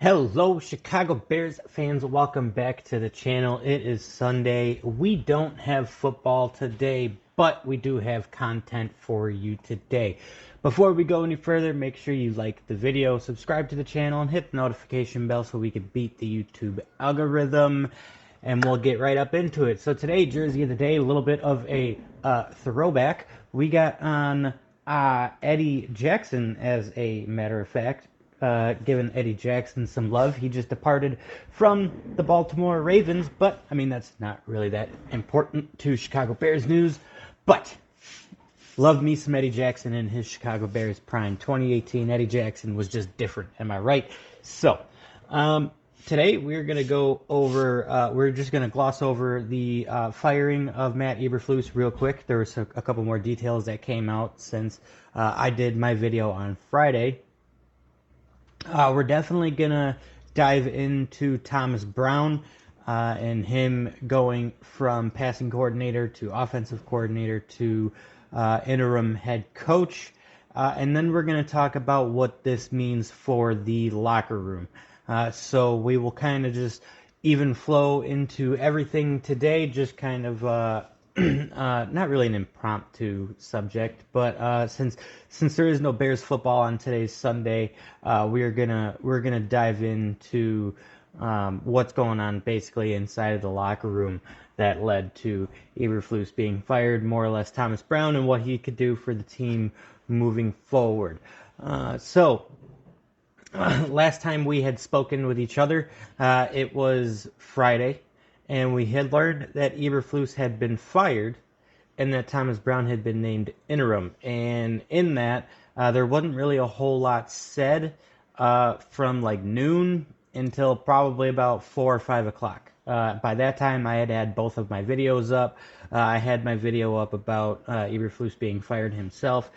Hello, Chicago Bears fans. Welcome back to the channel. It is Sunday. We don't have football today, but we do have content for you today. Before we go any further, make sure you like the video, subscribe to the channel, and hit the notification bell so we can beat the YouTube algorithm. And we'll get right up into it. So today, Jersey of the Day, a little bit of a throwback. We got on Eddie Jackson, as a matter of fact. Giving Eddie Jackson some love. He just departed from the Baltimore Ravens, but I mean, that's not really that important to Chicago Bears news. But love me some Eddie Jackson in his Chicago Bears prime. 2018 Eddie Jackson was just different. Am I right? So, today we're going to go over, we're just going to gloss over the firing of Matt Eberflus real quick. There was a couple more details that came out since I did my video on Friday. We're definitely going to dive into Thomas Brown and him going from passing coordinator to offensive coordinator to interim head coach. And then we're going to talk about what this means for the locker room. So we will kind of just even flow into everything today, just kind of not really an impromptu subject, but since there is no Bears football on today's Sunday, we're gonna dive into what's going on basically inside of the locker room that led to Eberflus being fired, more or less Thomas Brown, and what he could do for the team moving forward. Last time we had spoken with each other, it was Friday, and we had learned that Eberflus had been fired and that Thomas Brown had been named interim. And in that, there wasn't really a whole lot said from like noon until probably about 4 or 5 o'clock. By that time, I had had both of my videos up. I had my video up about Eberflus being fired himself.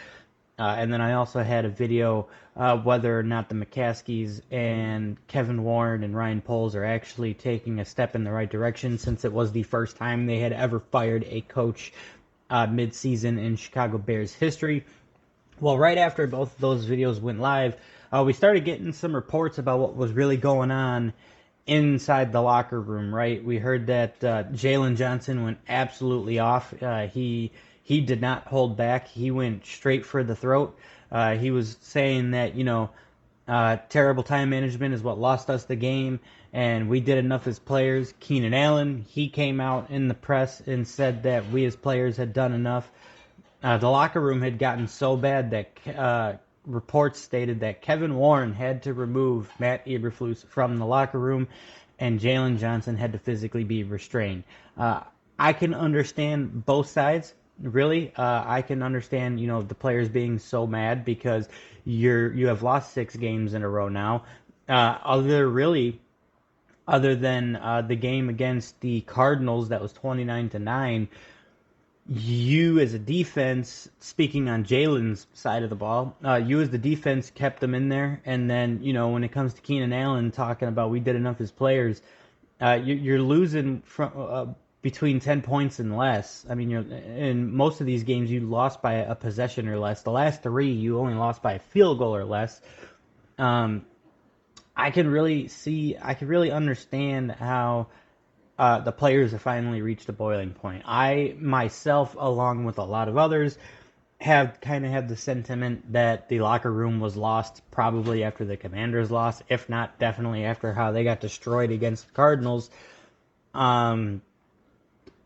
And then I also had a video whether or not the McCaskies and Kevin Warren and Ryan Poles are actually taking a step in the right direction, since it was the first time they had ever fired a coach mid-season in Chicago Bears history. Well, right after both of those videos went live, we started getting some reports about what was really going on inside the locker room, right? We heard that Jalen Johnson went absolutely off. He did not hold back. He went straight for the throat. He was saying that, terrible time management is what lost us the game, and we did enough as players. Keenan Allen, he came out in the press and said that we as players had done enough. The locker room had gotten so bad that reports stated that Kevin Warren had to remove Matt Eberflus from the locker room, and Jalen Johnson had to physically be restrained. I can understand both sides. Really, I can understand, the players being so mad because you have lost 6 games in a row now. Other than the game against the Cardinals that was 29-9, you as a defense, speaking on Jalen's side of the ball, you as the defense kept them in there. And then, when it comes to Keenan Allen talking about we did enough as players, you're losing from between 10 points and less. I mean, in most of these games, you lost by a possession or less. The last 3, you only lost by a field goal or less. I can really understand how the players have finally reached a boiling point. I, myself, along with a lot of others, have kind of had the sentiment that the locker room was lost probably after the Commanders lost, if not definitely after how they got destroyed against the Cardinals.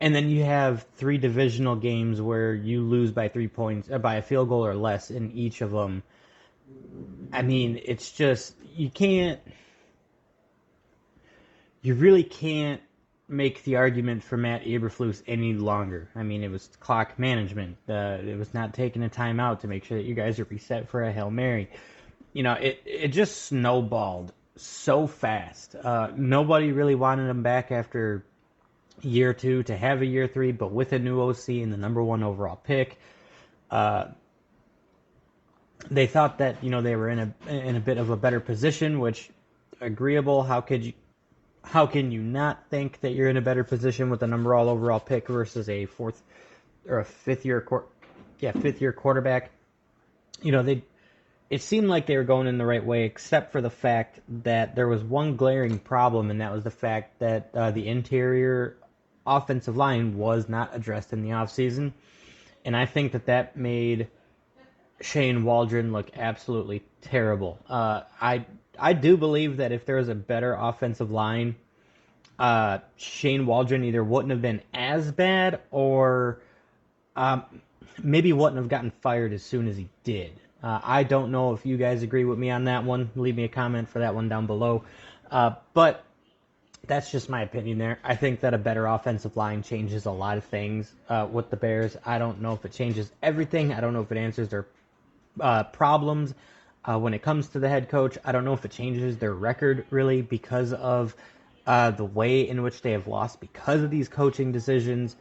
And then you have 3 divisional games where you lose by 3 points, by a field goal or less in each of them. I mean, it's just, you really can't make the argument for Matt Eberflus any longer. I mean, it was clock management. It was not taking a timeout to make sure that you guys are reset for a Hail Mary. It just snowballed so fast. Nobody really wanted him back after year 2 to have a year 3, but with a new OC and the number 1 overall pick, they thought that they were in a bit of a better position, which agreeable. How can you not think that you're in a better position with the number 1 overall pick versus a fifth year quarterback? it seemed like they were going in the right way, except for the fact that there was one glaring problem, and that was the fact that the interior offensive line was not addressed in the offseason. And I think that that made Shane Waldron look absolutely terrible. I do believe that if there was a better offensive line, Shane Waldron either wouldn't have been as bad or um, maybe wouldn't have gotten fired as soon as he did. I don't know if you guys agree with me on that one. Leave me a comment for that one down below. But that's just my opinion there. I think that a better offensive line changes a lot of things with the Bears. I don't know if it changes everything. I don't know if it answers their problems when it comes to the head coach. I don't know if it changes their record really because of the way in which they have lost because of these coaching decisions.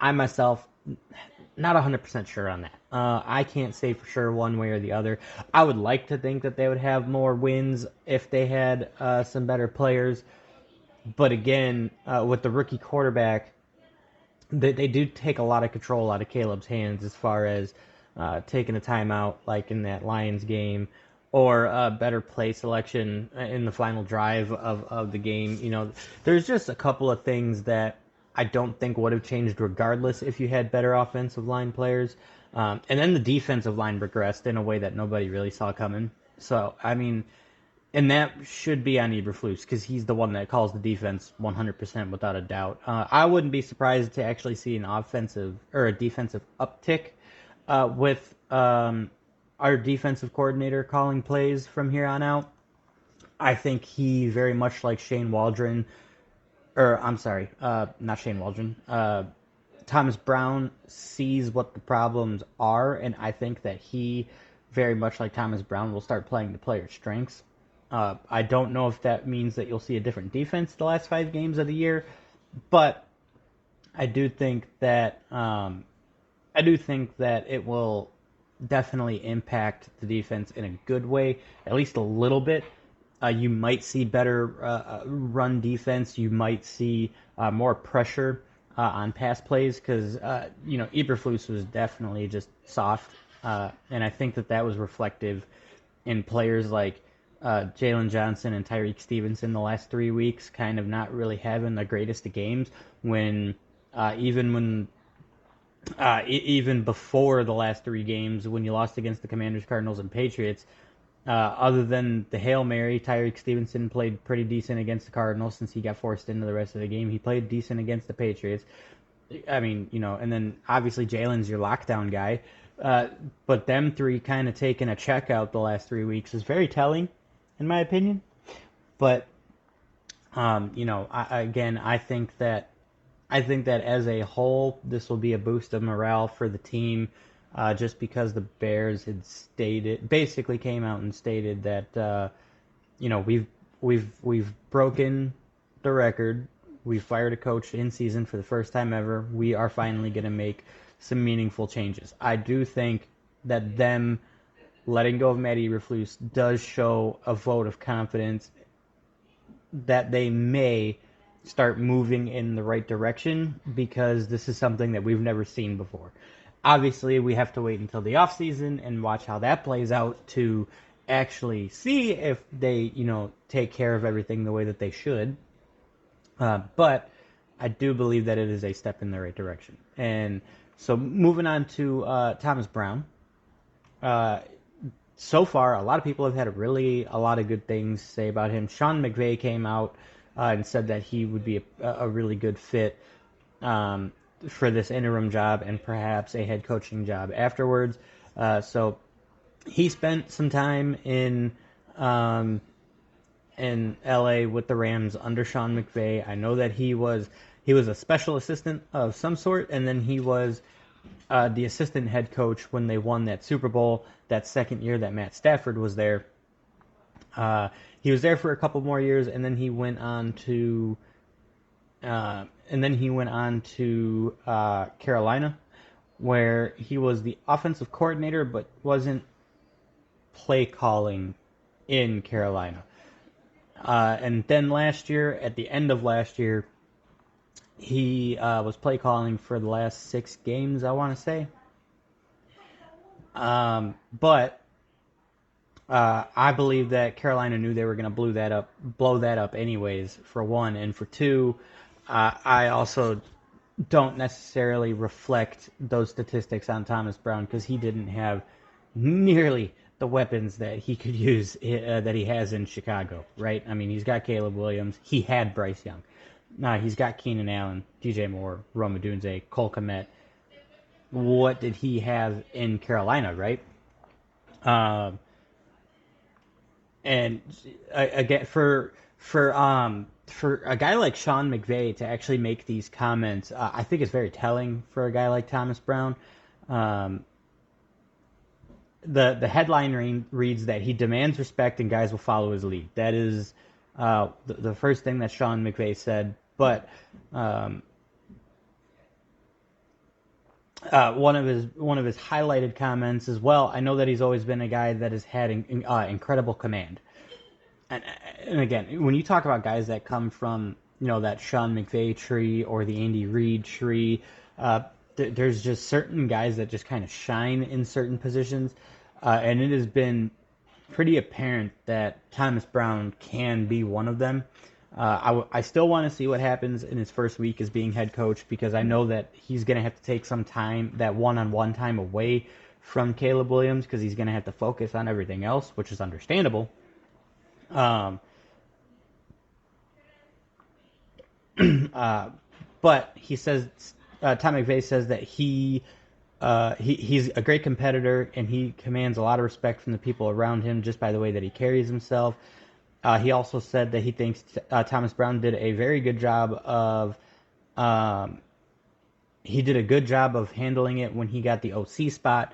I myself not 100% sure on that. I can't say for sure one way or the other. I would like to think that they would have more wins if they had some better players. But again, with the rookie quarterback, they do take a lot of control out of Caleb's hands as far as taking a timeout, like in that Lions game, or better play selection in the final drive of the game. You know, there's just a couple of things that I don't think would have changed regardless if you had better offensive line players. And then the defensive line regressed in a way that nobody really saw coming. So, I mean, and that should be on Eberflus because he's the one that calls the defense 100% without a doubt. I wouldn't be surprised to actually see an offensive or a defensive uptick with our defensive coordinator calling plays from here on out. I think he very much like Shane Waldron, or I'm sorry, not Shane Waldron. Thomas Brown sees what the problems are, and I think that he very much like Thomas Brown will start playing the player's strengths. I don't know if that means that you'll see a different defense the last 5 games of the year, but I do think that it will definitely impact the defense in a good way, at least a little bit. You might see better run defense. You might see more pressure on pass plays because Eberflus was definitely just soft, and I think that that was reflective in players like Jalen Johnson and Tyreek Stevenson the last 3 weeks, kind of not really having the greatest of games. When even before the last 3 games, when you lost against the Commanders, Cardinals, and Patriots, other than the Hail Mary, Tyreek Stevenson played pretty decent against the Cardinals since he got forced into the rest of the game. He played decent against the Patriots. I mean, and then obviously Jalen's your lockdown guy. But them three kind of taking a check out the last 3 weeks is very telling, in my opinion. But, I think that as a whole, this will be a boost of morale for the team, just because the Bears had basically came out and stated that, we've broken the record. We fired a coach in season for the first time ever. We are finally going to make some meaningful changes. I do think that them letting go of Matt Eberflus does show a vote of confidence that they may start moving in the right direction, because this is something that we've never seen before. Obviously, we have to wait until the offseason and watch how that plays out to actually see if they, take care of everything the way that they should. But I do believe that it is a step in the right direction. And so moving on to Thomas Brown. So far, a lot of people have had a lot of good things to say about him. Sean McVay came out and said that he would be a really good fit for this interim job and perhaps a head coaching job afterwards. So he spent some time in LA with the Rams under Sean McVay. I know that he was a special assistant of some sort, and then he was the assistant head coach when they won that Super Bowl that second year that Matt Stafford was there. He was there for a couple more years, and then he went on to Carolina, where he was the offensive coordinator, but wasn't play calling in Carolina. And then last year, at the end of last year, he was play calling for the last 6 games, I want to say. But I believe that Carolina knew they were going to blow that up anyways. For one, and for two, I also don't necessarily reflect those statistics on Thomas Brown because he didn't have nearly the weapons that he could use that he has in Chicago, right? I mean, he's got Caleb Williams. He had Bryce Young. He's got Keenan Allen, DJ Moore, Rome Odunze, Cole Kmet. What did he have in Carolina, right? Um, and again, for a guy like Sean McVay to actually make these comments, I think it's very telling for a guy like Thomas Brown. Um, the headline reads that he demands respect and guys will follow his lead. That is the first thing that Sean McVay said. But one of his highlighted comments as well. I know that he's always been a guy that has had incredible command. And, and again, when you talk about guys that come from that Sean McVay tree or the Andy Reid tree, there's just certain guys that just kind of shine in certain positions, and it has been pretty apparent that Thomas Brown can be one of them. I still want to see what happens in his first week as being head coach because I know that he's going to have to take some time, that one-on-one time away from Caleb Williams because he's going to have to focus on everything else, which is understandable. Um, but he says, Tom McVay says that he's a great competitor and he commands a lot of respect from the people around him just by the way that he carries himself. He also said that he thinks Thomas Brown did a very good job of he did a good job of handling it when he got the OC spot,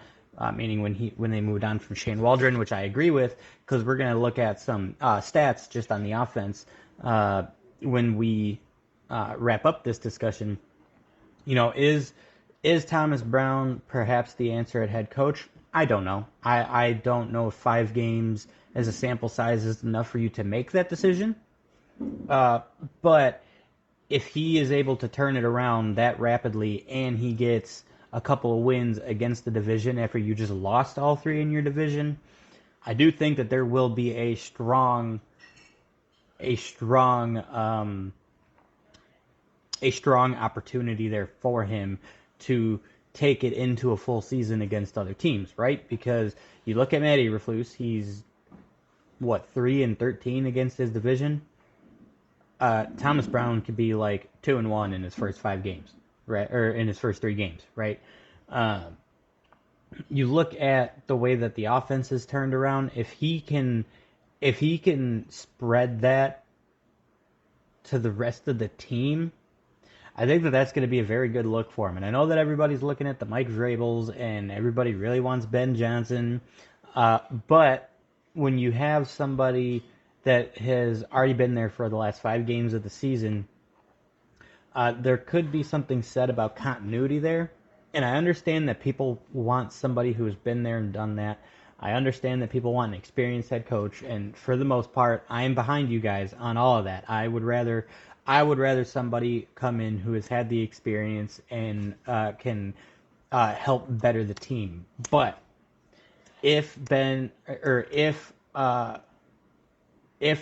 meaning when they moved on from Shane Waldron, which I agree with, because we're going to look at some stats just on the offense when we wrap up this discussion. Is Thomas Brown perhaps the answer at head coach? I don't know. I don't know if 5 games as a sample size is enough for you to make that decision. But if he is able to turn it around that rapidly and he gets a couple of wins against the division after you just lost all 3 in your division, I do think that there will be a strong opportunity there for him to take it into a full season against other teams, right? Because you look at Matt Eberflus, he's 3-13 against his division. Thomas Brown could be like 2-1 in his first 5 games, right? Or in his first 3 games, right? You look at the way that the offense is turned around. If he can spread that to the rest of the team, I think that that's going to be a very good look for him. And I know that everybody's looking at the Mike Vrabels and everybody really wants Ben Johnson. But when you have somebody that has already been there for the last 5 games of the season, there could be something said about continuity there. And I understand that people want somebody who has been there and done that. I understand that people want an experienced head coach. And for the most part, I am behind you guys on all of that. I would rather somebody come in who has had the experience and can help better the team. But if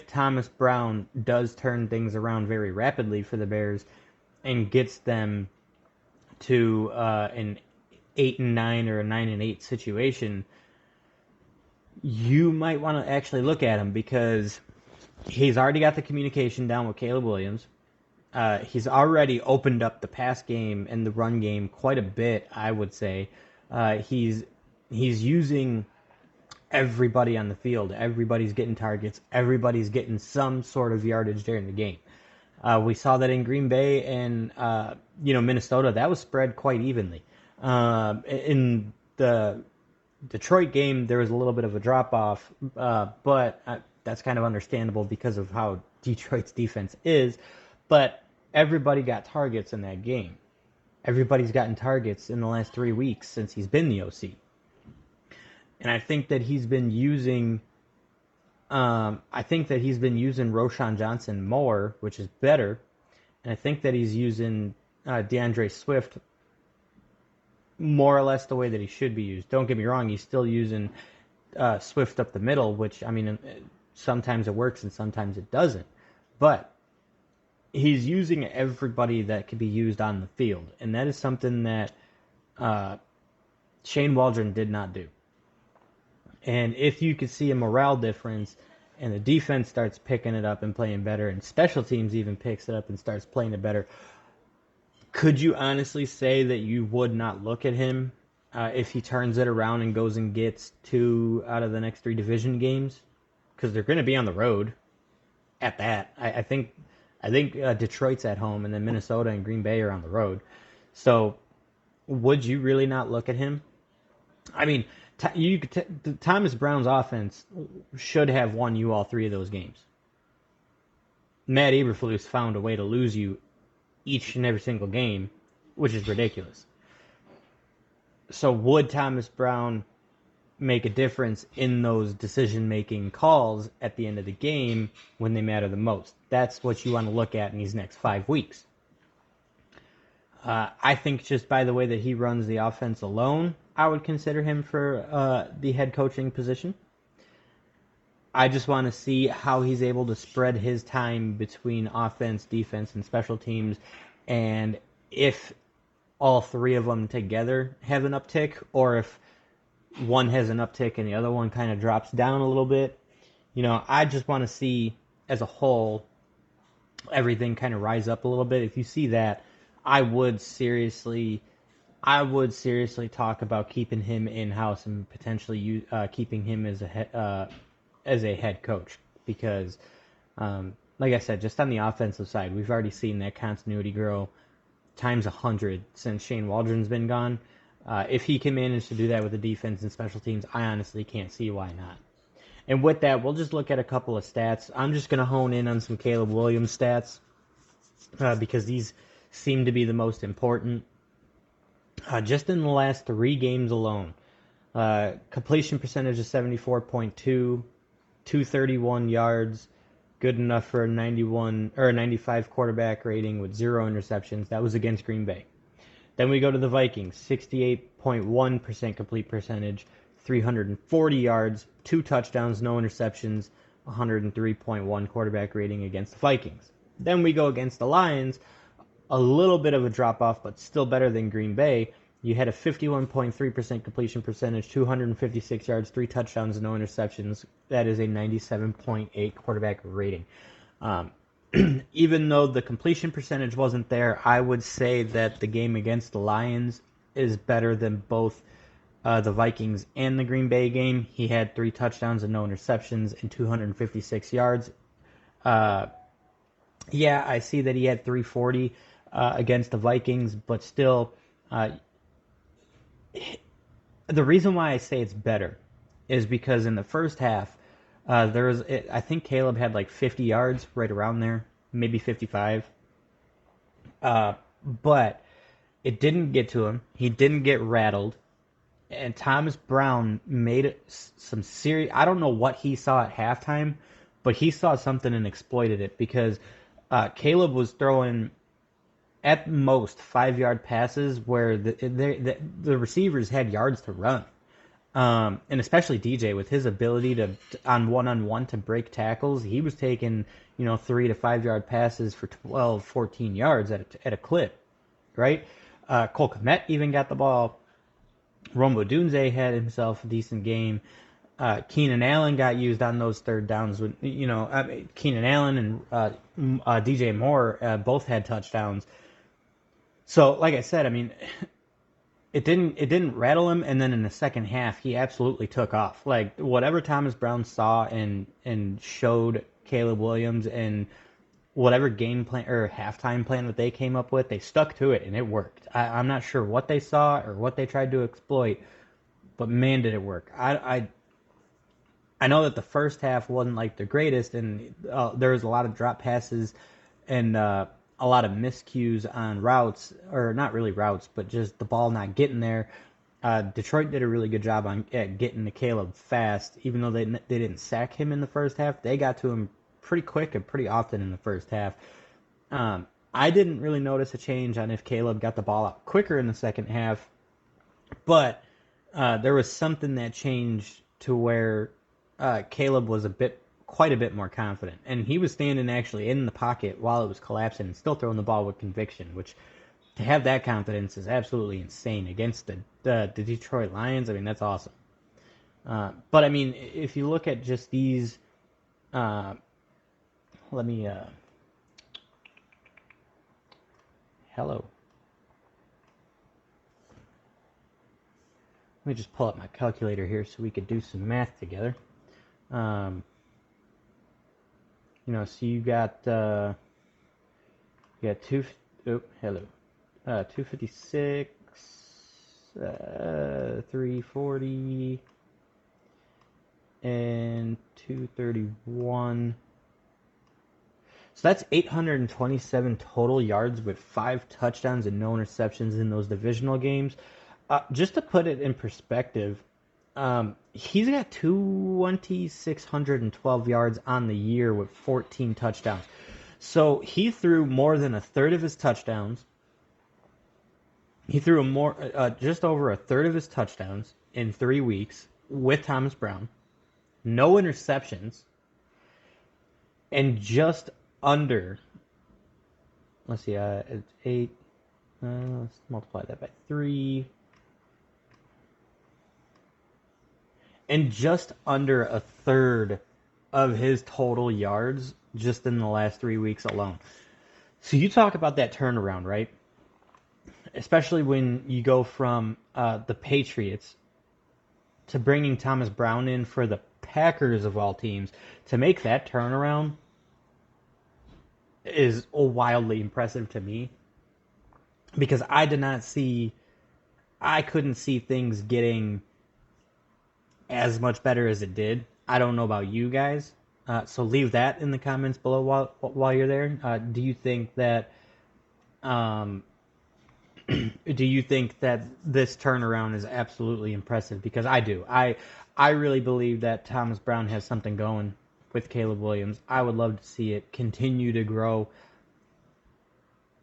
Thomas Brown does turn things around very rapidly for the Bears and gets them to an 8-9 or a 9-8 situation, you might want to actually look at him because he's already got the communication down with Caleb Williams. He's already opened up the pass game and the run game quite a bit, I would say. He's using everybody on the field. Everybody's getting targets. Everybody's getting some sort of yardage during the game. We saw that in Green Bay and Minnesota. That was spread quite evenly. In the Detroit game, there was a little bit of a drop-off, but that's kind of understandable because of how Detroit's defense is. But everybody got targets in that game. Everybody's gotten targets in the last 3 weeks since he's been the OC. And I think that he's been using Roschon Johnson more, which is better. And I think that he's using DeAndre Swift more or less the way that he should be used. Don't get me wrong, he's still using Swift up the middle, which, I mean, sometimes it works and sometimes it doesn't. But he's using everybody that could be used on the field, and that is something that uh, Shane Waldron did not do. And if you could see a morale difference and the defense starts picking it up and playing better, and special teams even picks it up and starts playing it better, could you honestly say that you would not look at him if he turns it around and goes and gets 2 out of the next 3 division games? Because they're going to be on the road at that. I think Detroit's at home, and then Minnesota and Green Bay are on the road. So would you really not look at him? I mean, Thomas Brown's offense should have won you all 3 of those games. Matt Eberflus found a way to lose you each and every single game, which is ridiculous. So would Thomas Brown make a difference in those decision-making calls at the end of the game when they matter the most? That's what you want to look at in these next 5 weeks. I think just by the way that he runs the offense alone, I would consider him for the head coaching position. I just want to see how he's able to spread his time between offense, defense, and special teams, and if all 3 of them together have an uptick, or if one has an uptick and the other one kind of drops down a little bit. I just want to see as a whole everything kind of rise up a little bit. If you see that, I would seriously talk about keeping him in house and potentially keeping him as a head coach, because, like I said, just on the offensive side, we've already seen that continuity grow times 100 since Shane Waldron's been gone. If he can manage to do that with the defense and special teams, I honestly can't see why not. And with that, we'll just look at a couple of stats. I'm just going to hone in on some Caleb Williams stats because these seem to be the most important. Just in the last 3 games alone, completion percentage of 74.2, 231 yards, good enough for a 91 or a 95 quarterback rating with 0 interceptions. That was against Green Bay. Then we go to the Vikings, 68.1% complete percentage, 340 yards, 2 touchdowns, no interceptions, 103.1 quarterback rating against the Vikings. Then we go against the Lions, a little bit of a drop-off, but still better than Green Bay. You had a 51.3% completion percentage, 256 yards, 3 touchdowns, no interceptions. That is a 97.8 quarterback rating. Even though the completion percentage wasn't there, I would say that the game against the Lions is better than both the Vikings and the Green Bay game. He had 3 touchdowns and no interceptions and 256 yards. Yeah, I see that he had 340 against the Vikings, but still, the reason why I say it's better is because in the first half, I think Caleb had like 50 yards, right around there, maybe 55. But it didn't get to him. He didn't get rattled. And Thomas Brown made some serious. I don't know what he saw at halftime, but he saw something and exploited it, because Caleb was throwing at most 5-yard passes where the receivers had yards to run. And especially DJ, with his ability to on one-on-one to break tackles, he was taking 3 to 5-yard passes for 12, 14 yards at a clip, right? Cole Kmet even got the ball. Rombo Dunze had himself a decent game. Keenan Allen got used on those third downs. Keenan Allen and DJ Moore both had touchdowns. So, like I said, I mean, it didn't rattle him, and then in the second half, he absolutely took off. Like, whatever Thomas Brown saw and showed Caleb Williams, and whatever game plan or halftime plan that they came up with, they stuck to it, and it worked. I'm not sure what they saw or what they tried to exploit, but man, did it work. I know that the first half wasn't like the greatest, and there was a lot of drop passes and a lot of miscues on routes, or not really routes, but just the ball not getting there. Detroit did a really good job at getting to Caleb fast, even though they didn't sack him in the first half. They got to him pretty quick and pretty often in the first half. I didn't really notice a change on if Caleb got the ball out quicker in the second half, but there was something that changed to where Caleb was quite a bit more confident, and he was standing actually in the pocket while it was collapsing and still throwing the ball with conviction, which to have that confidence is absolutely insane against the Detroit Lions. I mean, that's awesome. But I mean, if you look at just these, let me hello. Let me just pull up my calculator here so we could do some math together. So you got 256, 340, and 231. So that's 827 total yards with 5 touchdowns and no interceptions in those divisional games. Just to put it in perspective, he's got 2,612 yards on the year with 14 touchdowns. So he threw more than a third of his touchdowns. He threw just over a third of his touchdowns in 3 weeks with Thomas Brown. No interceptions. And just under, let's see, it's 8. Let's multiply that by 3. And just under a third of his total yards just in the last 3 weeks alone. So you talk about that turnaround, right? Especially when you go from the Patriots to bringing Thomas Brown in for the Packers of all teams. To make that turnaround is wildly impressive to me. Because I couldn't see things getting as much better as it did. I don't know about you guys, so leave that in the comments below while you're there. Do you think that this turnaround is absolutely impressive? Because I do. I really believe that Thomas Brown has something going with Caleb Williams. I would love to see it continue to grow.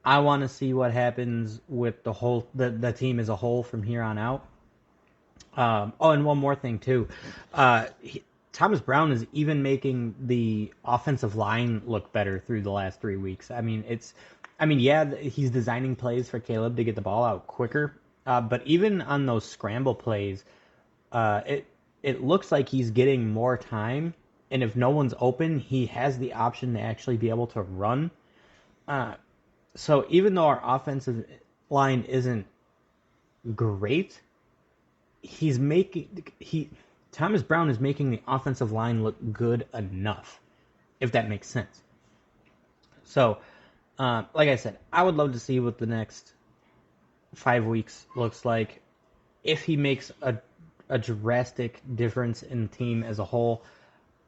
I want to see what happens with the team as a whole from here on out. And one more thing too. Thomas Brown is even making the offensive line look better through the last 3 weeks. He's designing plays for Caleb to get the ball out quicker. But even on those scramble plays, it looks like he's getting more time. And if no one's open, he has the option to actually be able to run. So even though our offensive line isn't great, Thomas Brown is making the offensive line look good enough, if that makes sense. So, like I said, I would love to see what the next 5 weeks looks like. If he makes a drastic difference in the team as a whole,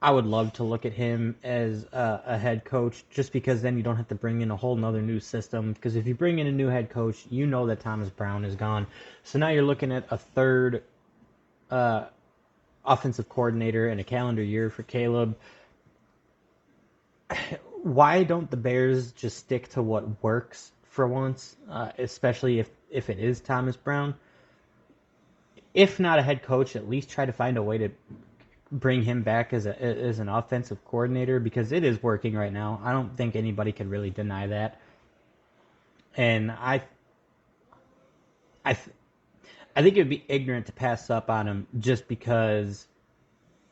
I would love to look at him as a head coach, just because then you don't have to bring in a whole nother new system. Because if you bring in a new head coach, you know that Thomas Brown is gone. So now you're looking at a third offensive coordinator in a calendar year for Caleb. Why don't the Bears just stick to what works for once, especially if it is Thomas Brown? If not a head coach, at least try to find a way to bring him back as an offensive coordinator, because it is working right now. I don't think anybody can really deny that. And I think it would be ignorant to pass up on him just because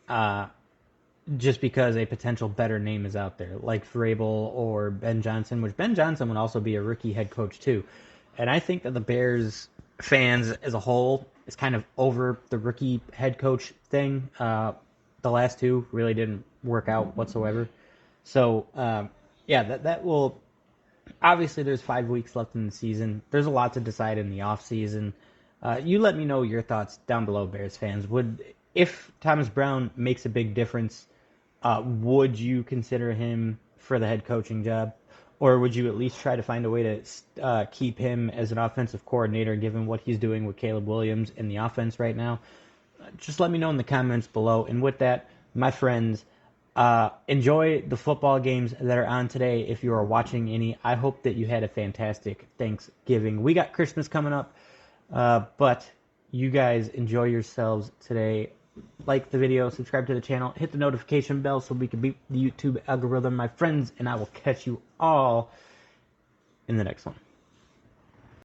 a potential better name is out there, like Vrabel or Ben Johnson, which Ben Johnson would also be a rookie head coach too. And I think that the Bears fans as a whole is kind of over the rookie head coach thing. The last two really didn't work out whatsoever. So, that will... Obviously, there's 5 weeks left in the season. There's a lot to decide in the offseason. You let me know your thoughts down below, Bears fans. If Thomas Brown makes a big difference, would you consider him for the head coaching job? Or would you at least try to find a way to keep him as an offensive coordinator, given what he's doing with Caleb Williams in the offense right now? Just let me know in the comments below. And with that, my friends, enjoy the football games that are on today if you are watching any. I hope that you had a fantastic Thanksgiving. We got Christmas coming up, but you guys enjoy yourselves today. like the video, subscribe to the channel, hit the notification bell so we can beat the YouTube algorithm, my friends, and I will catch you all in the next one.